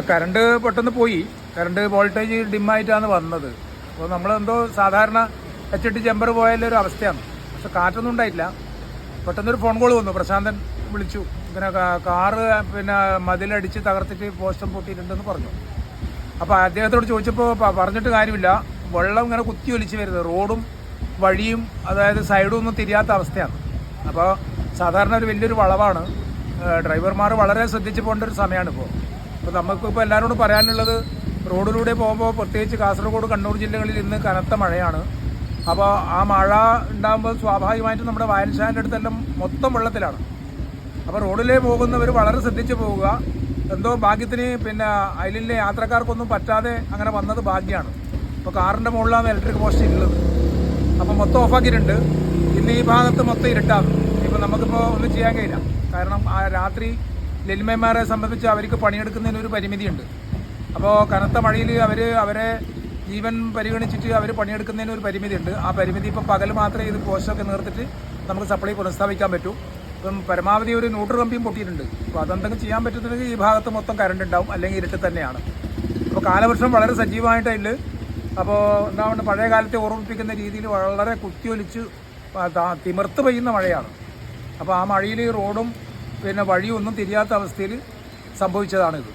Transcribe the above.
Current പെട്ടെന്ന് പോയി. Current voltage ഡിമ്മായിട്ടാണ് വന്നത്. അപ്പോൾ നമ്മളെന്തോ സാധാരണ HT ജമ്പർ പോയാലൊരു അവസ്ഥയാണ്. പക്ഷെ കാറ്റൊന്നും ഉണ്ടായിട്ടില്ല. പെട്ടെന്നൊരു ഫോൺ കോൾ വന്നു. പ്രശാന്തൻ വിളിച്ചു, ഇങ്ങനെ കാറ് പിന്നെ മതിലടിച്ച് തകർത്തിട്ട് പോസ്റ്റം പൊട്ടിയിട്ടുണ്ടെന്ന് പറഞ്ഞു. അപ്പോൾ അദ്ദേഹത്തോട് ചോദിച്ചപ്പോൾ പറഞ്ഞിട്ട് കാര്യമില്ല, വെള്ളം ഇങ്ങനെ കുത്തി ഒലിച്ച് വരുന്നത്, റോഡും വഴിയും അതായത് സൈഡും ഒന്നും തിരിയാത്ത അവസ്ഥയാണ്. അപ്പോൾ സാധാരണ ഒരു വലിയൊരു വളവാണ്. ഡ്രൈവർമാർ വളരെ ശ്രദ്ധിച്ചു പോകേണ്ട ഒരു സമയമാണ് ഇപ്പോൾ. അപ്പോൾ നമുക്കിപ്പോൾ എല്ലാവരോടും പറയാനുള്ളത്, റോഡിലൂടെ പോകുമ്പോൾ പ്രത്യേകിച്ച് കാസർഗോഡ്, കണ്ണൂർ ജില്ലകളിൽ ഇന്ന് കനത്ത മഴയാണ്. അപ്പോൾ ആ മഴ ഉണ്ടാകുമ്പോൾ സ്വാഭാവികമായിട്ടും നമ്മുടെ വായനശാലയുടെ അടുത്തെല്ലാം മൊത്തം വെള്ളത്തിലാണ്. അപ്പോൾ റോഡിലേ പോകുന്നവർ വളരെ ശ്രദ്ധിച്ച് പോവുക. എന്തോ ഭാഗ്യത്തിന് പിന്നെ അതിലെ യാത്രക്കാർക്കൊന്നും പറ്റാതെ അങ്ങനെ വന്നത് ഭാഗ്യമാണ്. ഇപ്പോൾ കാറിൻ്റെ മുകളിലാണ് ഇലക്ട്രിക് പോസ്റ്റ് ഉള്ളത്. അപ്പോൾ മൊത്തം ഓഫാക്കിയിട്ടുണ്ട്. ഇന്ന് ഈ ഭാഗത്ത് മൊത്തം ഇരുട്ടാണ്. ഇപ്പോൾ നമുക്കിപ്പോൾ ഒന്നും ചെയ്യാൻ കഴിയില്ല. കാരണം ആ രാത്രി ലെൽമേന്മാരെ സംബന്ധിച്ച് അവർക്ക് പണിയെടുക്കുന്നതിന് ഒരു പരിമിതിയുണ്ട്. അപ്പോൾ കനത്ത മഴയിൽ അവരെ ജീവൻ പരിഗണിച്ചിട്ട് അവർ പണിയെടുക്കുന്നതിന് ഒരു പരിമിതിയുണ്ട്. ആ പരിമിതി ഇപ്പോൾ പകൽ മാത്രമേ ഇത് പോസ്റ്റൊക്കെ നിർത്തിട്ട് നമുക്ക് സപ്ലൈ പുനഃസ്ഥാപിക്കാൻ പറ്റൂ. ഇപ്പം പരമാവധി ഒരു 100 കമ്പിയും പൊട്ടിയിട്ടുണ്ട്. അപ്പോൾ അതെന്തെങ്കിലും ചെയ്യാൻ പറ്റുന്നുണ്ടെങ്കിൽ ഈ ഭാഗത്ത് മൊത്തം കറണ്ട് ഉണ്ടാവും, അല്ലെങ്കിൽ ഇരുട്ട് തന്നെയാണ്. അപ്പോൾ കാലവർഷം വളരെ സജീവമായിട്ടില്ല. അപ്പോൾ എന്താണ്, പഴയ കാലത്തെ ഓർമ്മിപ്പിക്കുന്ന രീതിയിൽ വളരെ കുത്തിയൊലിച്ച് തിമിർത്ത് പെയ്യുന്ന മഴയാണ്. അപ്പോൾ ആ മഴയിൽ റോഡും പിന്നെ വഴിയും ഒന്നും തിരിയാത്ത അവസ്ഥയിൽ സംഭവിച്ചതാണിത്.